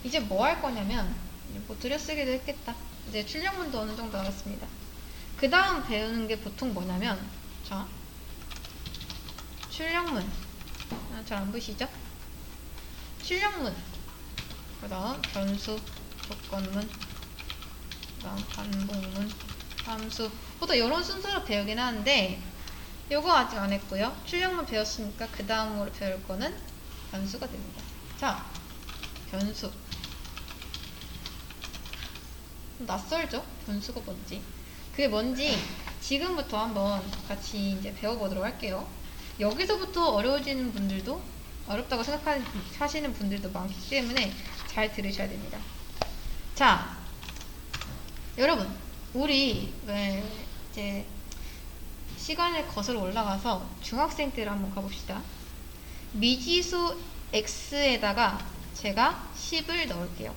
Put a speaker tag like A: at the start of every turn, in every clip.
A: 이제 뭐 할 거냐면 뭐 들여쓰기도 했겠다. 이제 출력문도 어느 정도 알았습니다. 그 다음 배우는 게 보통 뭐냐면 자 출력문 잘 안 보이시죠? 출력문 그 다음 변수 조건문 그 다음 반복문 함수 보통 이런 순서로 배우긴 하는데 요거 아직 안 했고요. 출력문 배웠으니까 그 다음으로 배울 거는 변수가 됩니다. 자 변수 낯설죠? 변수가 뭔지. 그게 뭔지 지금부터 한번 같이 이제 배워보도록 할게요. 여기서부터 어려워지는 분들도 어렵다고 생각하시는 분들도 많기 때문에 잘 들으셔야 됩니다. 자, 여러분, 우리 이제 시간을 거슬러 올라가서 중학생 때로 한번 가봅시다. 미지수 x에다가 제가 10을 넣을게요.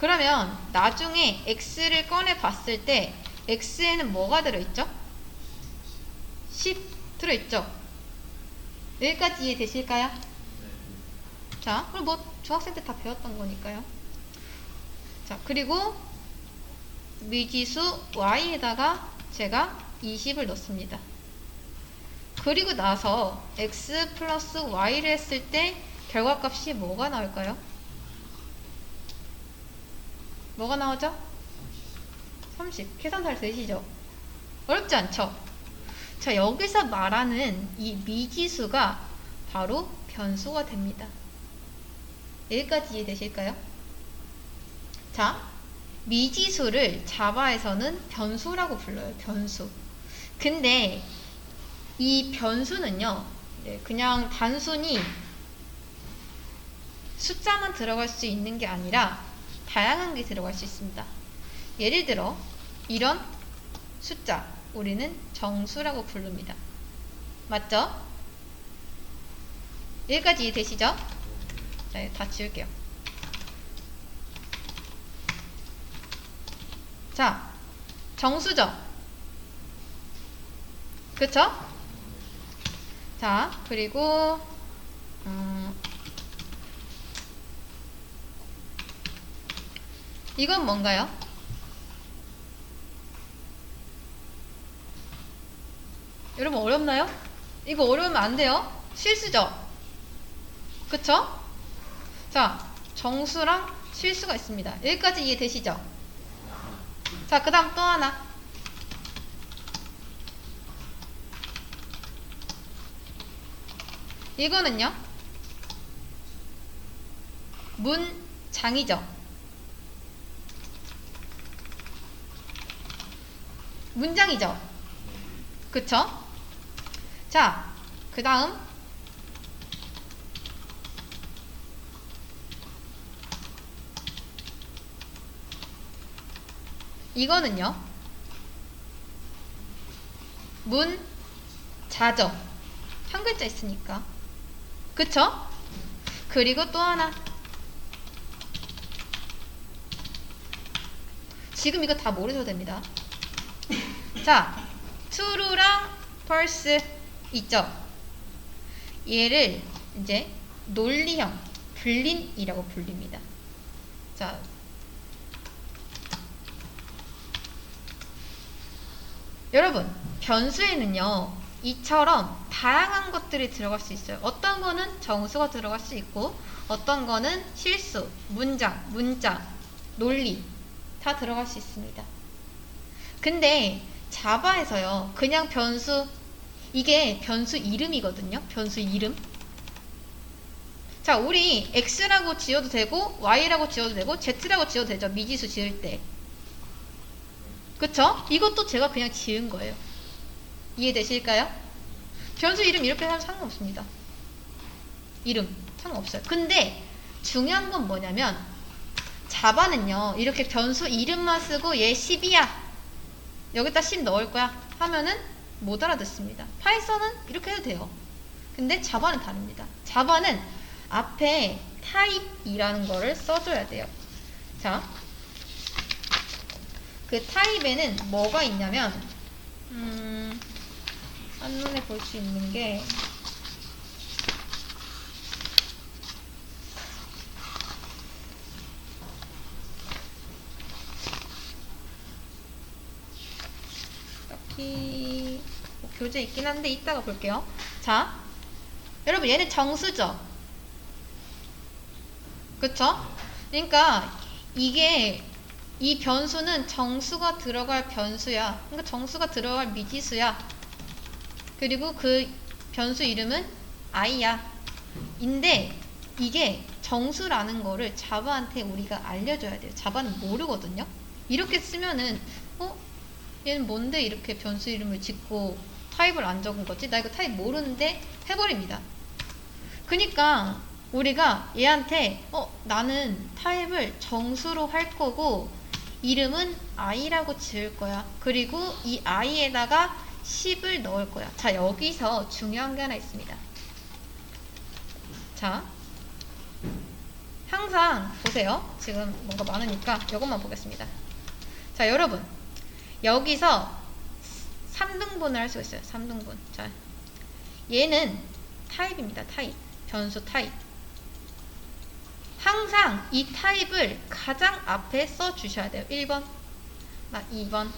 A: 그러면 나중에 x를 꺼내 봤을 때 x에는 뭐가 들어있죠? 10 들어있죠? 여기까지 이해되실까요? 자, 그럼 뭐 중학생 때 다 배웠던 거니까요. 자, 그리고 미지수 y에다가 제가 20을 넣습니다. 그리고 나서 x 플러스 y를 했을 때 결과값이 뭐가 나올까요? 뭐가 나오죠? 30. 계산 잘 되시죠? 어렵지 않죠? 자, 여기서 말하는 이 미지수가 바로 변수가 됩니다. 여기까지 이해되실까요? 자, 미지수를 자바에서는 변수라고 불러요. 변수. 근데 이 변수는요, 그냥 단순히 숫자만 들어갈 수 있는 게 아니라 다양한 게 들어갈 수 있습니다. 예를 들어 이런 숫자 우리는 정수라고 부릅니다. 맞죠? 여기까지 이해되시죠? 자, 다 지울게요. 자, 정수죠? 그쵸? 자, 그리고 이건 뭔가요? 여러분 어렵나요? 이거 어려우면 안 돼요. 실수죠? 그쵸? 자, 정수랑 실수가 있습니다. 여기까지 이해되시죠? 자, 그 다음 또 하나. 이거는요? 문장이죠? 문장이죠? 그쵸? 자, 그 다음 이거는요? 문자죠? 한 글자 있으니까. 그쵸? 그리고 또 하나. 지금 이거 다 모르셔도 됩니다. 자, true랑 false 있죠? 얘를 이제 논리형 불린이라고 불립니다. 자, 여러분 변수에는요 이처럼 다양한 것들이 들어갈 수 있어요. 어떤 거는 정수가 들어갈 수 있고 어떤 거는 실수, 문장, 문자, 논리 다 들어갈 수 있습니다. 근데 자바에서요 그냥 변수 이게 변수 이름이거든요. 변수 이름. 자, 우리 x라고 지어도 되고 y라고 지어도 되고 z라고 지어도 되죠. 미지수 지을 때. 그쵸? 이것도 제가 그냥 지은 거예요. 이해되실까요? 변수 이름 이렇게 하면 상관없습니다. 이름 상관없어요. 근데 중요한 건 뭐냐면 자바는요 이렇게 변수 이름만 쓰고 얘 10이야 여기다 10 넣을 거야 하면은 못 알아듣습니다. 파이썬은 이렇게 해도 돼요. 근데 자바는 다릅니다. 자바는 앞에 타입이라는 거를 써줘야 돼요. 자, 그 타입에는 뭐가 있냐면 한눈에 볼 수 있는 게 여기 교재 있긴 한데 이따가 볼게요. 자, 여러분 얘는 정수죠? 그쵸? 그러니까 이게 이 변수는 정수가 들어갈 변수야. 그러니까 정수가 들어갈 미지수야. 그리고 그 변수 이름은 i야. 인데 이게 정수라는 거를 자바한테 우리가 알려줘야 돼요. 자바는 모르거든요. 이렇게 쓰면은 얘는 뭔데 이렇게 변수 이름을 짓고 타입을 안 적은 거지? 나 이거 타입 모르는데 해버립니다. 그니까 우리가 얘한테 나는 타입을 정수로 할 거고 이름은 i라고 지을 거야. 그리고 이 i에다가 10을 넣을 거야. 자, 여기서 중요한 게 하나 있습니다. 자, 항상 보세요. 지금 뭔가 많으니까 이것만 보겠습니다. 자, 여러분 여기서 3등분을 할 수가 있어요. 3등분. 자, 얘는 타입입니다. 타입. 변수 타입. 항상 이 타입을 가장 앞에 써 주셔야 돼요. 1번, 2번,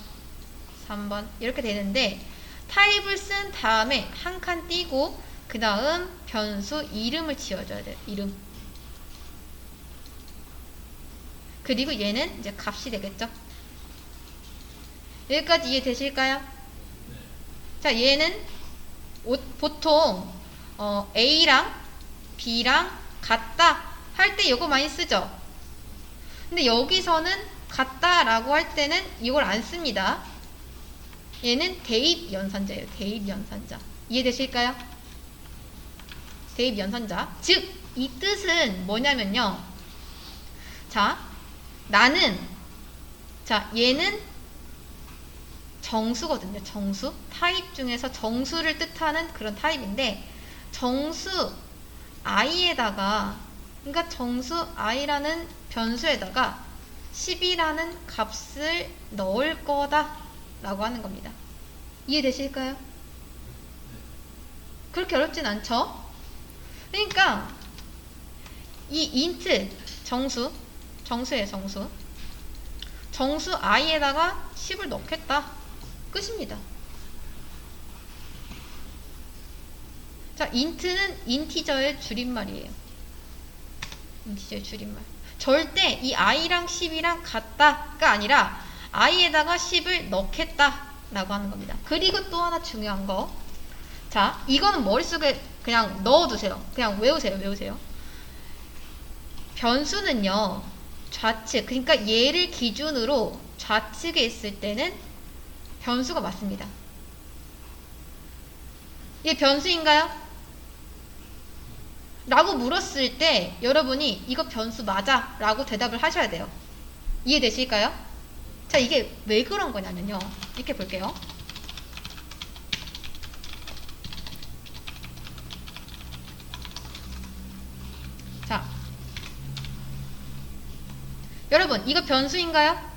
A: 3번 이렇게 되는데 타입을 쓴 다음에 한 칸 띄고 그 다음 변수 이름을 지어줘야 돼요. 이름. 그리고 얘는 이제 값이 되겠죠. 여기까지 이해되실까요? 자, 얘는 보통 A랑 B랑 같다 할 때 이거 많이 쓰죠. 근데 여기서는 같다라고 할 때는 이걸 안 씁니다. 얘는 대입 연산자예요. 대입 연산자. 이해되실까요? 대입 연산자. 즉, 이 뜻은 뭐냐면요. 자, 얘는 정수거든요. 정수. 타입 중에서 정수를 뜻하는 그런 타입인데 정수 i에다가 그러니까 정수 i라는 변수에다가 10이라는 값을 넣을 거다 라고 하는 겁니다. 이해되실까요? 그렇게 어렵진 않죠? 그러니까 이 int 정수예요. 정수 i에다가 10을 넣겠다. 끝입니다. 자, int는 인티저의 줄임말이에요. 인티저의 줄임말. 절대 이 i랑 10이랑 같다가 아니라 i에다가 10을 넣겠다 라고 하는 겁니다. 그리고 또 하나 중요한 거. 자, 이거는 머릿속에 그냥 넣어두세요. 그냥 외우세요. 변수는요, 좌측, 그러니까 얘를 기준으로 좌측에 있을 때는 변수가 맞습니다. 이게 변수인가요? 라고 물었을 때 여러분이 이거 변수 맞아 라고 대답을 하셔야 돼요. 이해되실까요? 자, 이게 왜 그런 거냐면요, 이렇게 볼게요. 자, 여러분 이거 변수인가요?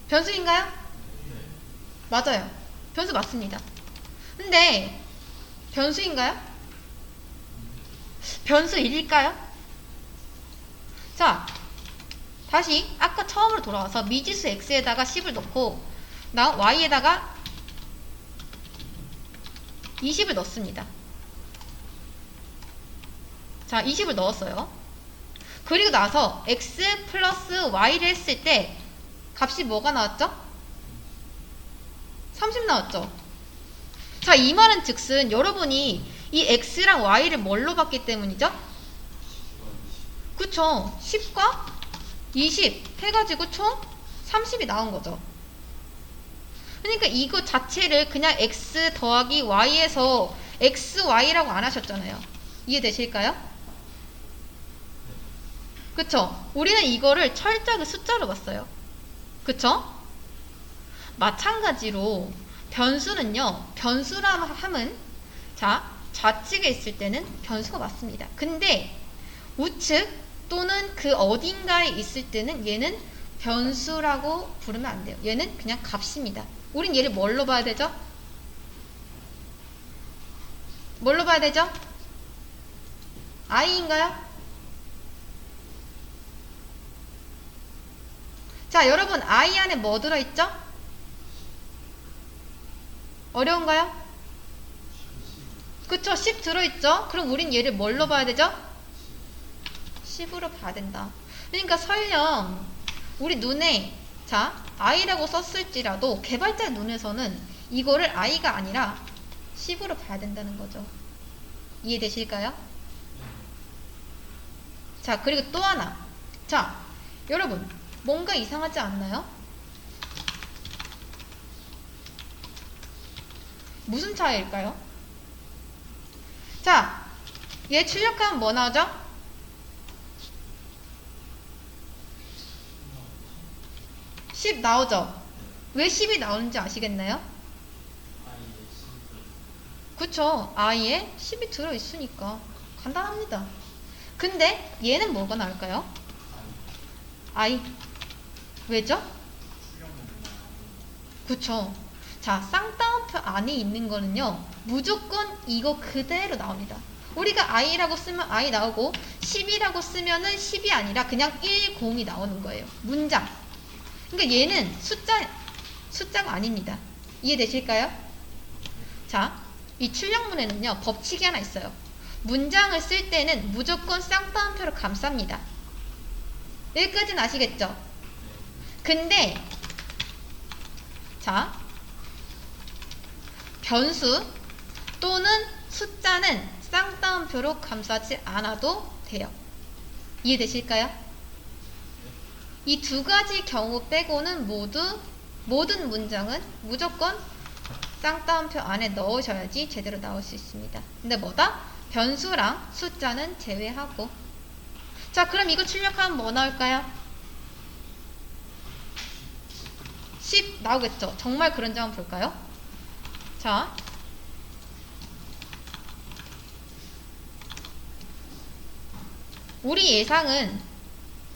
A: 변수인가요? 맞아요. 변수 맞습니다. 근데 변수인가요? 변수일까요? 자, 다시 아까 처음으로 돌아와서 미지수 x에다가 10을 넣고 y에다가 20을 넣습니다. 자, 20을 넣었어요. 그리고 나서 x 플러스 y를 했을 때 값이 뭐가 나왔죠? 30 나왔죠? 자, 이 말은 즉슨 여러분이 이 x랑 y를 뭘로 봤기 때문이죠? 그쵸? 10과 20 해가지고 총 30이 나온 거죠. 그러니까 이거 자체를 그냥 x 더하기 y에서 xy라고 안 하셨잖아요. 이해되실까요? 그쵸? 우리는 이거를 철저하게 숫자로 봤어요. 그쵸? 마찬가지로 변수는요, 변수라 함은 자, 좌측에 있을 때는 변수가 맞습니다. 근데 우측 또는 그 어딘가에 있을 때는 얘는 변수라고 부르면 안 돼요. 얘는 그냥 값입니다. 우린 얘를 뭘로 봐야 되죠? 뭘로 봐야 되죠? i인가요? 자, 여러분 i 안에 뭐 들어있죠? 어려운가요? 그쵸? 10 들어있죠? 그럼 우린 얘를 뭘로 봐야 되죠? 10으로 봐야 된다. 그러니까 설령 우리 눈에 자 i라고 썼을지라도 개발자 눈에서는 이거를 i가 아니라 10으로 봐야 된다는 거죠. 이해되실까요? 자, 그리고 또 하나. 자, 여러분 뭔가 이상하지 않나요? 무슨 차이일까요? 자, 얘 출력하면 뭐 나오죠? 10 나오죠? 왜 10이 나오는지 아시겠나요? 그쵸? i에 10이 들어있으니까 간단합니다. 근데 얘는 뭐가 나올까요? i. 왜죠? 그쵸? 자, 쌍따옴표 안에 있는 거는요 무조건 이거 그대로 나옵니다. 우리가 i라고 쓰면 i 나오고 10이라고 쓰면은 10이 아니라 그냥 10이 나오는 거예요. 문장. 그러니까 얘는 숫자가 아닙니다. 이해되실까요? 자, 이 출력문에는요 법칙이 하나 있어요. 문장을 쓸 때는 무조건 쌍따옴표로 감쌉니다. 여기까지는 아시겠죠? 근데 자, 변수 또는 숫자는 쌍따옴표로 감싸지 않아도 돼요. 이해되실까요? 이 두 가지 경우 빼고는 모든 문장은 무조건 쌍따옴표 안에 넣으셔야지 제대로 나올 수 있습니다. 근데 뭐다? 변수랑 숫자는 제외하고. 자, 그럼 이거 출력하면 뭐 나올까요? 10 나오겠죠? 정말 그런지 한번 볼까요? 자, 우리 예상은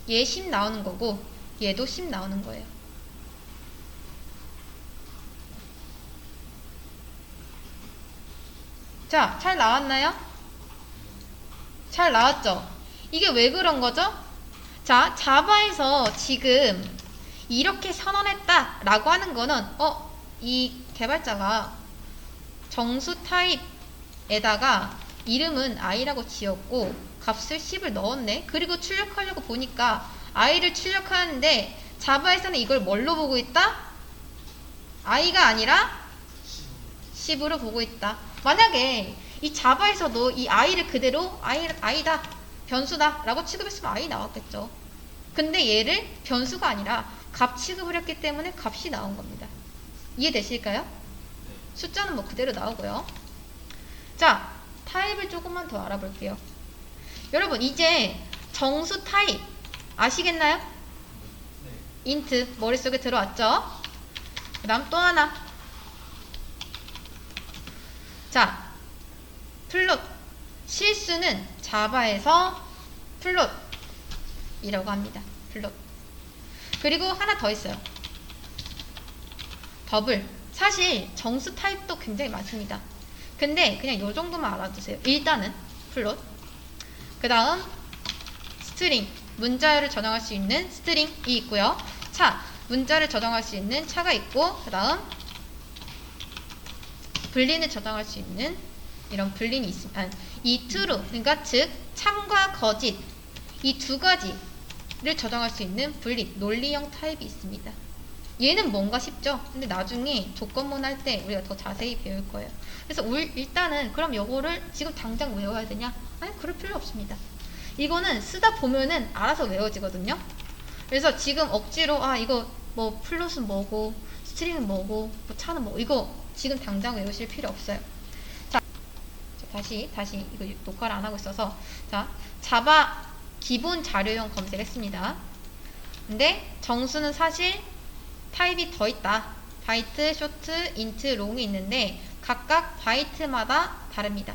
A: 얘 10 나오는 거고 얘도 10 나오는 거예요. 자, 잘 나왔나요? 잘 나왔죠? 이게 왜 그런 거죠? 자, 자바에서 지금 이렇게 선언했다 라고 하는 거는 이 개발자가 정수 타입에다가 이름은 i라고 지었고 값을 10을 넣었네. 그리고 출력하려고 보니까 i를 출력하는데 자바에서는 이걸 뭘로 보고 있다? i가 아니라 10으로 보고 있다. 만약에 이 자바에서도 이 i를 그대로 i다, 변수다 라고 취급했으면 i 나왔겠죠. 근데 얘를 변수가 아니라 값 취급을 했기 때문에 값이 나온 겁니다. 이해되실까요? 숫자는 뭐 그대로 나오고요. 자, 타입을 조금만 더 알아볼게요. 여러분 이제 정수 타입 아시겠나요? 네. int 머릿속에 들어왔죠? 그 다음 또 하나. 자, 플롯. 실수는 자바에서 플롯이라고 합니다. 플롯. 그리고 하나 더 있어요. 더블. 사실 정수 타입도 굉장히 많습니다. 근데 그냥 요 정도만 알아두세요. 일단은 플롯. 그 다음 스트링. 문자열을 저장할 수 있는 스트링이 있고요. 차. 문자를 저장할 수 있는 차가 있고, 그 다음 불린을 저장할 수 있는 이런 불린이 있습니다. 이 true, 그러니까 즉 참과 거짓 이 두 가지를 저장할 수 있는 불린, 논리형 타입이 있습니다. 얘는 뭔가 쉽죠? 근데 나중에 조건문 할 때 우리가 더 자세히 배울 거예요. 그래서 일단은 그럼 요거를 지금 당장 외워야 되냐? 아니, 그럴 필요 없습니다. 이거는 쓰다 보면은 알아서 외워지거든요. 그래서 지금 억지로 이거 뭐 플롯은 뭐고 스트링은 뭐고 뭐 차는 뭐 이거 지금 당장 외우실 필요 없어요. 자, 다시 이거 녹화를 안 하고 있어서 자, 자바 기본 자료용 검색했습니다. 근데 정수는 사실 타입이 더 있다. 바이트, 쇼트, 인트, 롱이 있는데 각각 바이트마다 다릅니다.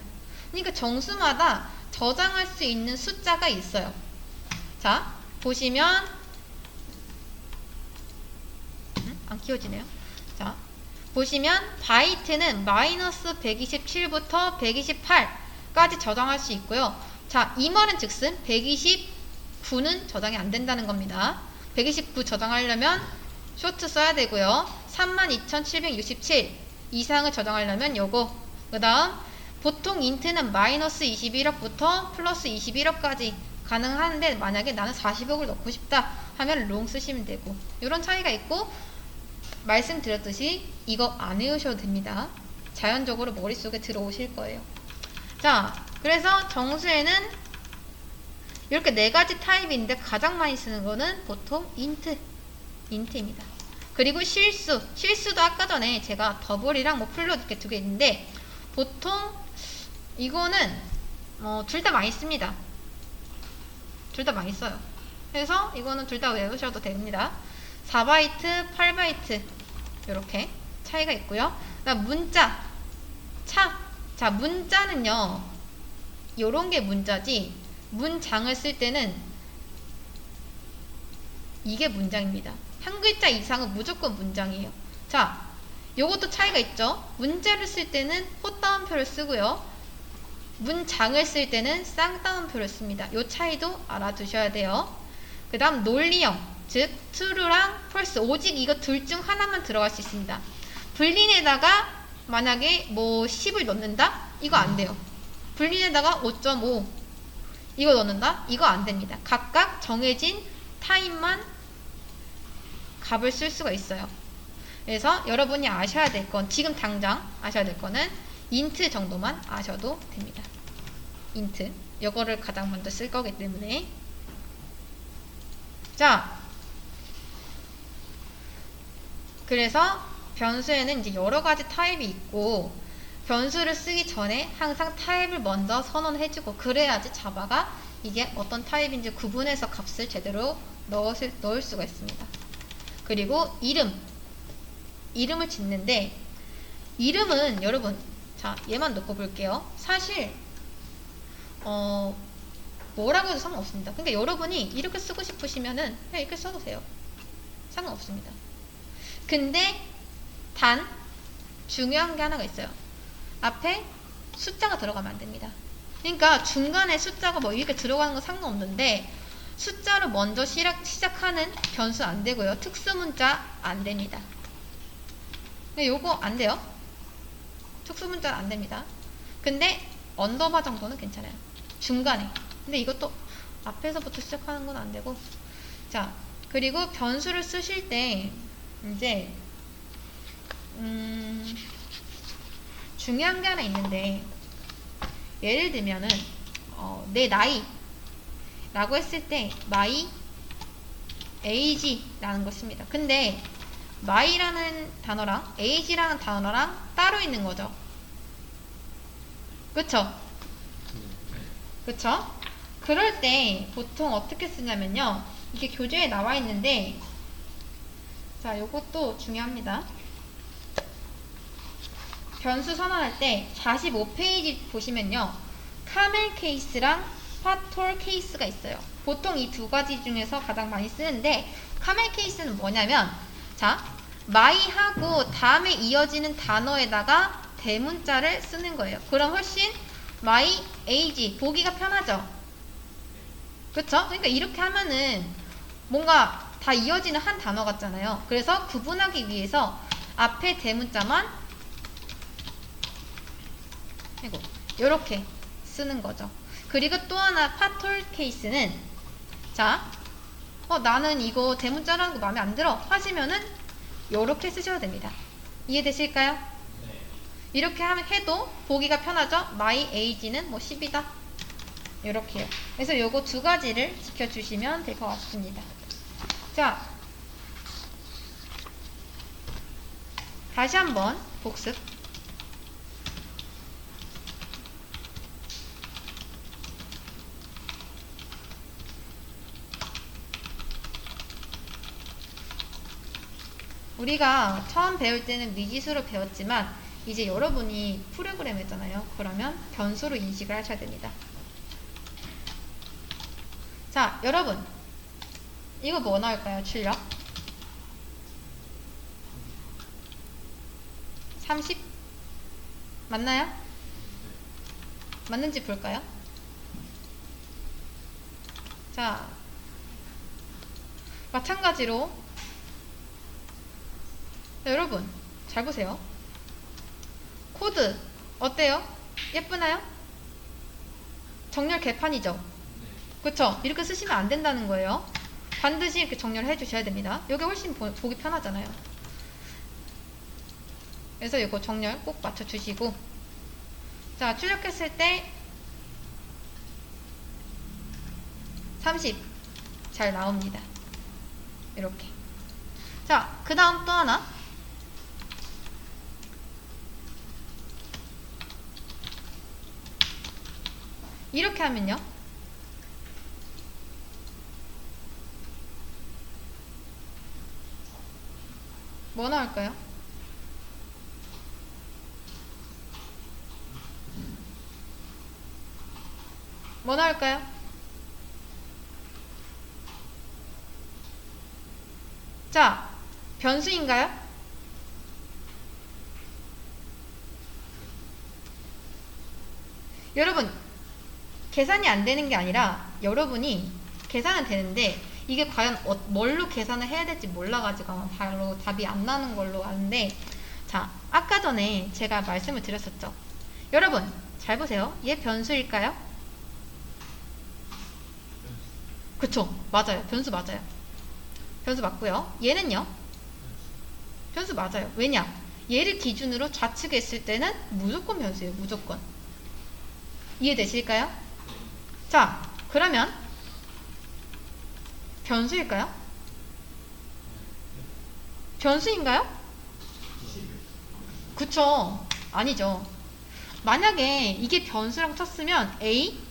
A: 그러니까 정수마다 저장할 수 있는 숫자가 있어요. 자, 보시면 안 키워지네요. 자, 보시면 바이트는 마이너스 127부터 128까지 저장할 수 있고요. 자, 이 말은 즉슨 129는 저장이 안 된다는 겁니다. 129 저장하려면 쇼트 써야 되고요. 32,767 이상을 저장하려면 요거. 그 다음 보통 인트는 마이너스 21억부터 플러스 21억까지 가능한데 만약에 나는 40억을 넣고 싶다 하면 롱 쓰시면 되고, 이런 차이가 있고, 말씀드렸듯이 이거 안 외우셔도 됩니다. 자연적으로 머릿속에 들어오실 거예요. 자, 그래서 정수에는 이렇게 4가지 타입인데 가장 많이 쓰는 거는 보통 인트입니다. 그리고 실수도 아까 전에 제가 더블이랑 뭐 플롯 이렇게 2개 있는데, 보통 이거는 둘 다 많이 씁니다. 둘 다 많이 써요. 그래서 이거는 둘 다 외우셔도 됩니다. 4바이트, 8바이트 이렇게 차이가 있고요. 그다음 문자, 자, 문자는요, 요런 게 문자지, 문장을 쓸 때는 이게 문장입니다. 한 글자 이상은 무조건 문장이에요. 자, 요것도 차이가 있죠. 문자를 쓸 때는 호따옴표를 쓰고요, 문장을 쓸 때는 쌍따옴표를 씁니다. 요 차이도 알아두셔야 돼요. 그 다음 논리형, 즉 true랑 false, 오직 이거 둘 중 하나만 들어갈 수 있습니다. 불린에다가 만약에 뭐 10을 넣는다? 이거 안 돼요. 불린에다가 5.5 이거 넣는다? 이거 안 됩니다. 각각 정해진 타입만 값을 쓸 수가 있어요. 그래서 여러분이 아셔야 될 건, 지금 당장 아셔야 될 거는 int 정도만 아셔도 됩니다. int, 이거를 가장 먼저 쓸 거기 때문에. 자, 그래서 변수에는 이제 여러 가지 타입이 있고, 변수를 쓰기 전에 항상 타입을 먼저 선언해주고, 그래야지 자바가 이게 어떤 타입인지 구분해서 값을 제대로 넣을 수가 있습니다. 그리고 이름을 짓는데, 이름은 여러분, 자, 얘만 놓고 볼게요. 사실 뭐라고 해도 상관없습니다. 그러니까 여러분이 이렇게 쓰고 싶으시면은 그냥 이렇게 써도 돼요. 상관없습니다. 근데 단 중요한 게 하나가 있어요. 앞에 숫자가 들어가면 안 됩니다. 그러니까 중간에 숫자가 뭐 이렇게 들어가는 건 상관없는데, 숫자로 먼저 시작하는 변수 안 되고요. 특수문자 안 됩니다. 요거 안 돼요. 특수문자 안 됩니다. 근데 언더바 정도는 괜찮아요. 중간에. 근데 이것도 앞에서부터 시작하는 건 안 되고. 자, 그리고 변수를 쓰실 때 이제 중요한 게 하나 있는데, 예를 들면은 내 나이 라고 했을 때 my age라는 거 씁니다. 근데 my라는 단어랑 age라는 단어랑 따로 있는 거죠. 그쵸? 그쵸? 그럴 때 보통 어떻게 쓰냐면요, 이게 교재에 나와 있는데, 자, 요것도 중요합니다. 변수 선언할 때 45페이지 보시면요, 카멜 케이스랑 파톨 케이스가 있어요. 보통 이 두 가지 중에서 가장 많이 쓰는데, 카멜 케이스는 뭐냐면, 자, my하고 다음에 이어지는 단어에다가 대문자를 쓰는 거예요. 그럼 훨씬 my age 보기가 편하죠. 그쵸? 그러니까 이렇게 하면은 뭔가 다 이어지는 한 단어 같잖아요. 그래서 구분하기 위해서 앞에 대문자만 이렇게 쓰는 거죠. 그리고 또 하나 파톨 케이스는, 자, 나는 이거 대문자라는 거 마음에 안 들어 하시면은 이렇게 쓰셔도 됩니다. 이해되실까요? 네. 이렇게 해도 보기가 편하죠. my age는 뭐 10이다 이렇게요. 그래서 요거 두 가지를 지켜주시면 될 것 같습니다. 자, 다시 한번 복습. 우리가 처음 배울 때는 미지수로 배웠지만 이제 여러분이 프로그램 했잖아요. 그러면 변수로 인식을 하셔야 됩니다. 자, 여러분, 이거 뭐 나올까요? 출력 30 맞나요? 맞는지 볼까요? 자, 마찬가지로, 자, 여러분 잘 보세요. 코드 어때요? 예쁘나요? 정렬 개판이죠? 그쵸? 이렇게 쓰시면 안 된다는 거예요. 반드시 이렇게 정렬을 해주셔야 됩니다. 이게 훨씬 보기 편하잖아요. 그래서 이거 정렬 꼭 맞춰주시고, 자, 출력했을 때 30 잘 나옵니다. 이렇게. 자, 그 다음 또 하나. 이렇게 하면요. 뭐 나올까요? 뭐 나올까요? 자, 변수인가요? 여러분, 계산이 안 되는 게 아니라 여러분이 계산은 되는데 이게 과연 뭘로 계산을 해야 될지 몰라가지고 아마 바로 답이 안 나는 걸로 아는데, 자, 아까 전에 제가 말씀을 드렸었죠. 여러분, 잘 보세요. 얘 변수일까요? 그쵸, 맞아요. 변수 맞아요. 변수 맞고요. 얘는요? 변수 맞아요. 왜냐? 얘를 기준으로 좌측에 있을 때는 무조건 변수예요. 무조건. 이해되실까요? 자, 그러면 변수일까요? 변수인가요? 그쵸. 아니죠. 만약에 이게 변수랑 쳤으면 A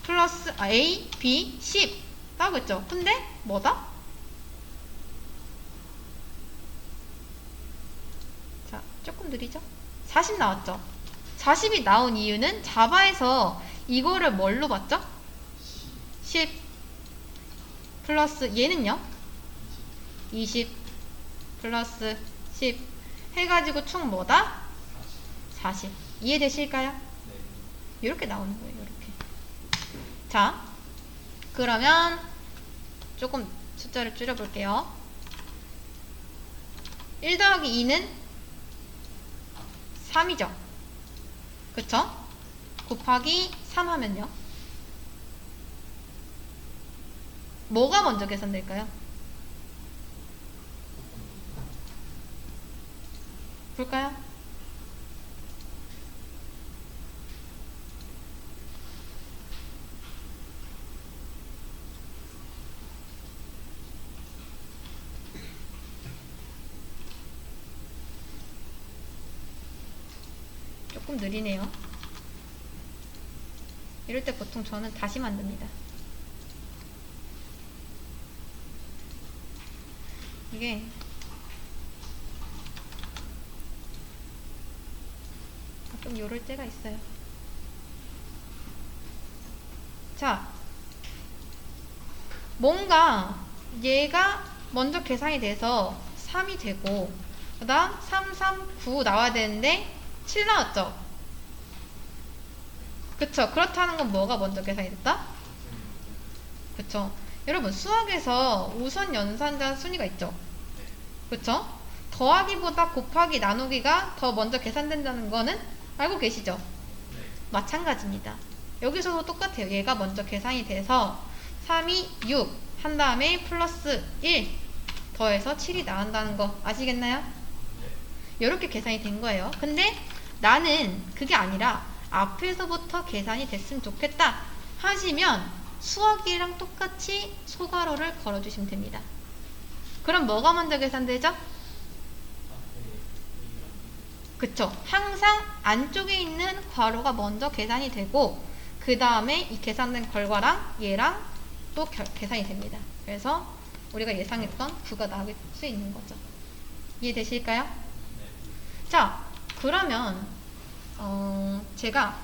A: 플러스 A, B, 10 나오겠죠. 근데 뭐다? 자, 조금 느리죠? 40 나왔죠. 40이 나온 이유는 자바에서 이거를 뭘로 봤죠? 10 플러스 얘는요? 20 플러스 10 해가지고 총 뭐다? 40. 이해되실까요? 이렇게 나오는 거예요. 이렇게. 자, 그러면 조금 숫자를 줄여볼게요. 1 더하기 2는 3이죠. 그쵸? 곱하기 3 하면요. 뭐가 먼저 계산될까요? 볼까요? 조금 느리네요. 이럴 때 보통 저는 다시 만듭니다. 이게 가끔 요럴 때가 있어요. 자, 뭔가 얘가 먼저 계산이 돼서 3이 되고 그 다음 3, 3, 9 나와야 되는데 7 나왔죠? 그쵸? 그렇다는 건 뭐가 먼저 계산이 됐다? 그쵸? 여러분, 수학에서 우선 연산자 순위가 있죠? 그쵸? 더하기보다 곱하기 나누기가 더 먼저 계산된다는 거는 알고 계시죠? 마찬가지입니다. 여기서도 똑같아요. 얘가 먼저 계산이 돼서 3이 6 한 다음에 플러스 1 더해서 7이 나온다는 거 아시겠나요? 이렇게 계산이 된 거예요. 근데 나는 그게 아니라 앞에서부터 계산이 됐으면 좋겠다 하시면 수학이랑 똑같이 소괄호를 걸어주시면 됩니다. 그럼 뭐가 먼저 계산되죠? 그쵸. 항상 안쪽에 있는 괄호가 먼저 계산이 되고 그 다음에 이 계산된 결과랑 얘랑 또 계산이 됩니다. 그래서 우리가 예상했던 9가 나올 수 있는 거죠. 이해되실까요? 자, 그러면 제가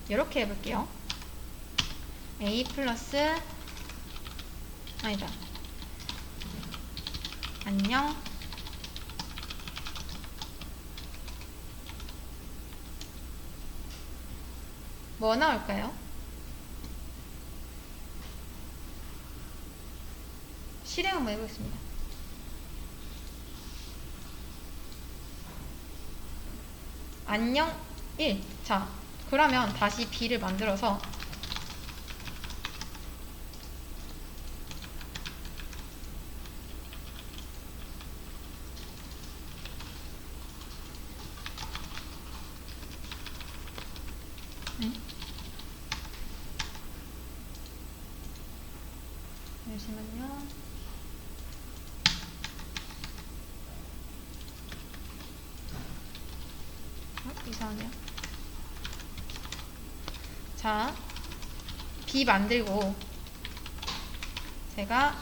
A: 이렇게 해볼게요. A 플러스 아니다. 안녕. 뭐 나올까요? 실행 한번 해보겠습니다. 안녕 1. 자, 그러면 다시 b를 만들어서 잠시만요. 이상하네요. 자, B 만들고 제가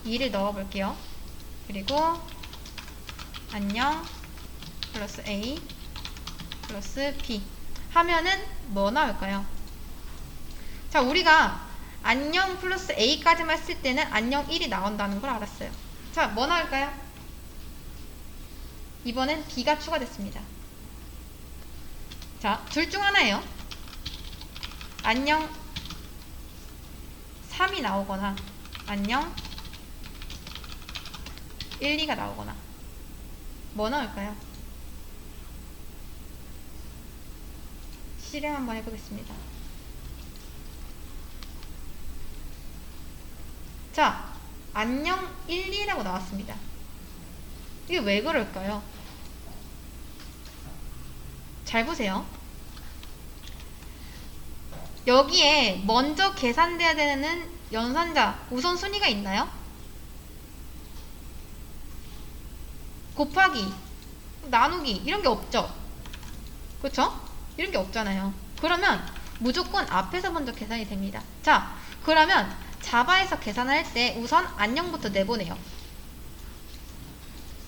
A: 2를 넣어 볼게요. 그리고 안녕 플러스 A 플러스 B 하면은 뭐 나올까요? 자, 우리가 안녕 플러스 A까지만 했을 때는 안녕 1이 나온다는 걸 알았어요. 자, 뭐 나올까요? 이번엔 B가 추가됐습니다. 자, 둘 중 하나예요. 안녕 3이 나오거나 안녕 1, 2가 나오거나 뭐 나올까요? 실행 한번 해보겠습니다. 자, 안녕 1, 2라고 나왔습니다. 이게 왜 그럴까요? 잘 보세요. 여기에 먼저 계산돼야 되는 연산자 우선순위가 있나요? 곱하기, 나누기 이런 게 없죠? 그쵸? 이런 게 없잖아요. 그러면 무조건 앞에서 먼저 계산이 됩니다. 자, 그러면 자바에서 계산할 때 우선 안녕부터 내보내요.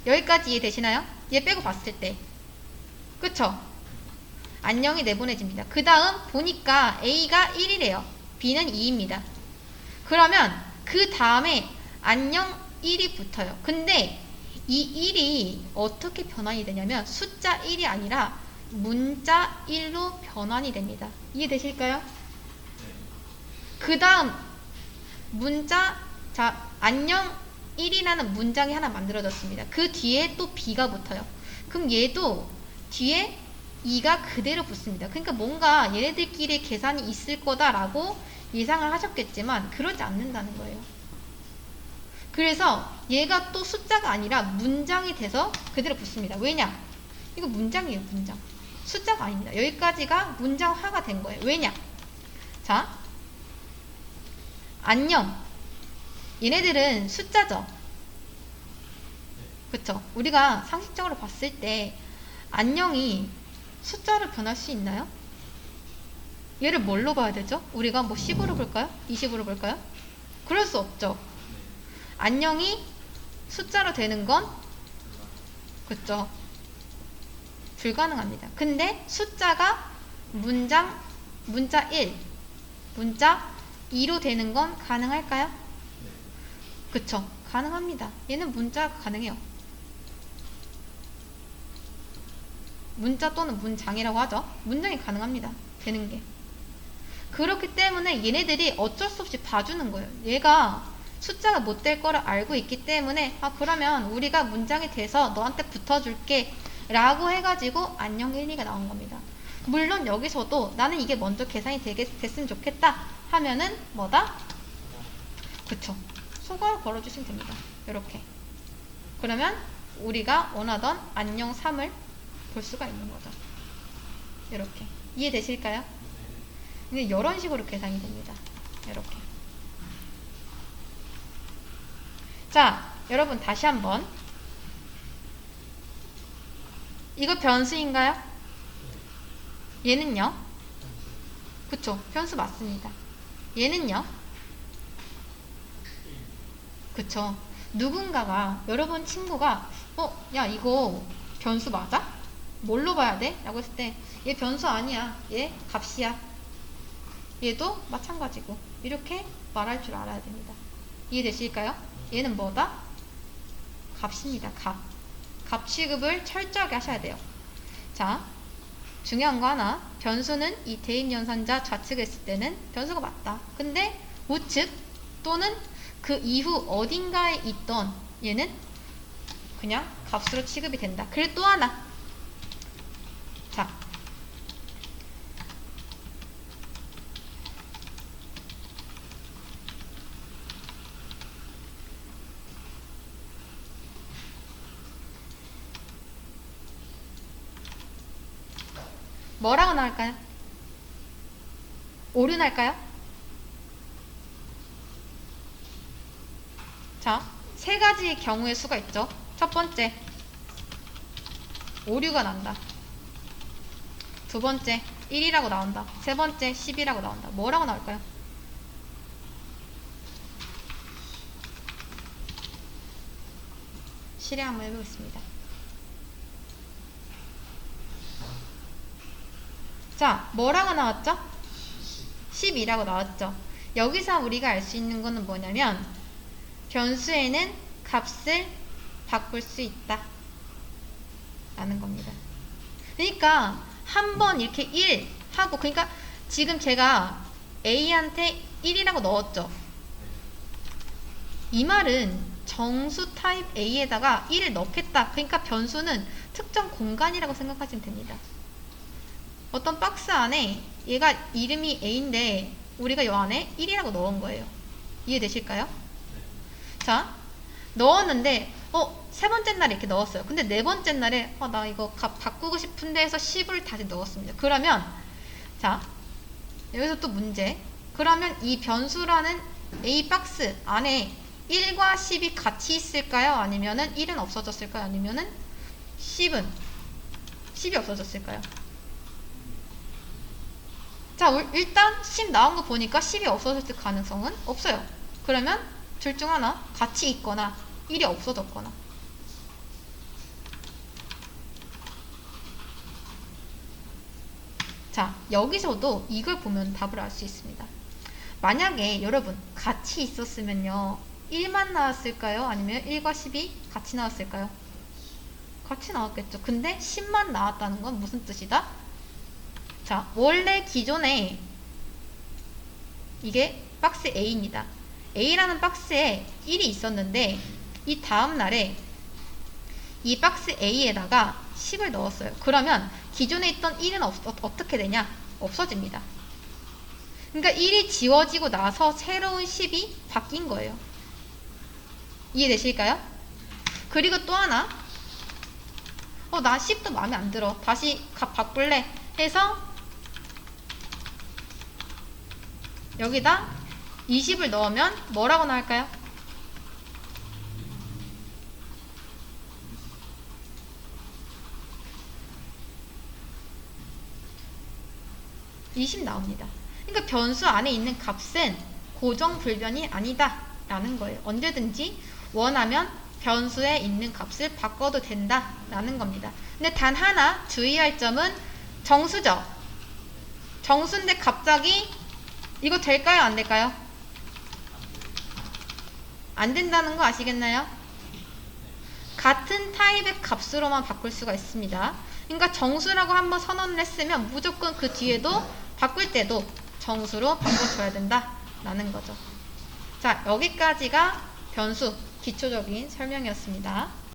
A: 여기까지 이해되시나요? 얘 빼고 봤을 때. 그쵸? 안녕이 내보내집니다. 그 다음 보니까 A가 1이래요. B는 2입니다. 그러면 그 다음에 안녕 1이 붙어요. 근데 이 1이 어떻게 변환이 되냐면 숫자 1이 아니라 문자 1로 변환이 됩니다. 이해되실까요? 그 다음 문자, 자, 안녕 1이라는 문장이 하나 만들어졌습니다. 그 뒤에 또 B가 붙어요. 그럼 얘도 뒤에 2가 그대로 붙습니다. 그러니까 뭔가 얘네들끼리 계산이 있을 거다라고 예상을 하셨겠지만 그러지 않는다는 거예요. 그래서 얘가 또 숫자가 아니라 문장이 돼서 그대로 붙습니다. 왜냐? 이거 문장이에요, 문장. 숫자가 아닙니다. 여기까지가 문장화가 된 거예요. 왜냐? 자, 안녕. 얘네들은 숫자죠. 그쵸? 우리가 상식적으로 봤을 때 안녕이 숫자로 변할 수 있나요? 얘를 뭘로 봐야 되죠? 우리가 뭐 10으로 볼까요? 20으로 볼까요? 그럴 수 없죠. 안녕이 숫자로 되는 건 그쵸? 불가능합니다. 근데 숫자가 문자 1, 문자 2로 되는 건 가능할까요? 그쵸? 가능합니다. 얘는 문자가 가능해요. 문자 또는 문장이라고 하죠. 문장이 가능합니다. 되는 게. 그렇기 때문에 얘네들이 어쩔 수 없이 봐주는 거예요. 얘가 숫자가 못 될 거를 알고 있기 때문에 아, 그러면 우리가 문장이 돼서 너한테 붙어줄게 라고 해가지고 안녕 1, 2가 나온 겁니다. 물론 여기서도 나는 이게 먼저 계산이 됐으면 좋겠다 하면은 뭐다? 그쵸. 소괄 걸어주시면 됩니다. 이렇게. 그러면 우리가 원하던 안녕 3을 볼 수가 있는 거죠. 이렇게. 이해되실까요? 근데 이런 식으로 계산이 됩니다. 이렇게. 자, 여러분 다시 한번. 이거 변수인가요? 얘는요? 그쵸. 변수 맞습니다. 얘는요? 그쵸. 누군가가, 여러분 친구가 야 이거 변수 맞아? 뭘로 봐야 돼? 라고 했을 때 얘 변수 아니야. 얘 값이야. 얘도 마찬가지고 이렇게 말할 줄 알아야 됩니다. 이해되실까요? 얘는 뭐다? 값입니다. 값 취급을 철저하게 하셔야 돼요. 자, 중요한 거 하나. 변수는 이 대입연산자 좌측에 있을 때는 변수가 맞다. 근데 우측 또는 그 이후 어딘가에 있던 얘는 그냥 값으로 취급이 된다. 그리고 또 하나. 뭐라고 나올까요? 오류 날까요? 자, 세 가지 경우의 수가 있죠. 첫 번째, 오류가 난다. 두 번째, 1이라고 나온다. 세 번째, 10이라고 나온다. 뭐라고 나올까요? 실행 한번 해보겠습니다. 자, 뭐라고 나왔죠? 10이라고 나왔죠. 여기서 우리가 알 수 있는 거는 뭐냐면 변수에는 값을 바꿀 수 있다 라는 겁니다. 그러니까 한번 이렇게 1 하고, 그러니까 지금 제가 A한테 1이라고 넣었죠. 이 말은 정수 타입 A에다가 1을 넣겠다. 그러니까 변수는 특정 공간이라고 생각하시면 됩니다. 어떤 박스 안에 얘가 이름이 A인데 우리가 이 안에 1이라고 넣은 거예요. 이해되실까요? 자, 넣었는데 세 번째 날에 이렇게 넣었어요. 근데 네 번째 날에 나 이거 값 바꾸고 싶은데 해서 10을 다시 넣었습니다. 그러면 자, 여기서 또 문제. 그러면 이 변수라는 A 박스 안에 1과 10이 같이 있을까요? 아니면은 1은 없어졌을까요? 아니면은 10이 없어졌을까요? 자, 일단 10 나온 거 보니까 10이 없어졌을 가능성은 없어요. 그러면 둘 중 하나, 같이 있거나 1이 없어졌거나. 자, 여기서도 이걸 보면 답을 알 수 있습니다. 만약에 여러분 같이 있었으면요 1만 나왔을까요? 아니면 1과 10이 같이 나왔을까요? 같이 나왔겠죠. 근데 10만 나왔다는 건 무슨 뜻이다? 자, 원래 기존에 이게 박스 A입니다. A라는 박스에 1이 있었는데 이 다음 날에 이 박스 A에다가 10을 넣었어요. 그러면 기존에 있던 1은 어떻게 되냐? 없어집니다. 그러니까 1이 지워지고 나서 새로운 10이 바뀐 거예요. 이해되실까요? 그리고 또 하나, 나 10도 마음에 안 들어. 다시 값 바꿀래 해서 여기다 20을 넣으면 뭐라고 나올까요? 20 나옵니다. 그러니까 변수 안에 있는 값은 고정 불변이 아니다 라는 거예요. 언제든지 원하면 변수에 있는 값을 바꿔도 된다 라는 겁니다. 근데 단 하나 주의할 점은 정수죠. 정수인데 갑자기 이거 될까요? 안 될까요? 안 된다는 거 아시겠나요? 같은 타입의 값으로만 바꿀 수가 있습니다. 그러니까 정수라고 한번 선언을 했으면 무조건 그 뒤에도 바꿀 때도 정수로 바꿔줘야 된다 라는 거죠. 자, 여기까지가 변수 기초적인 설명이었습니다.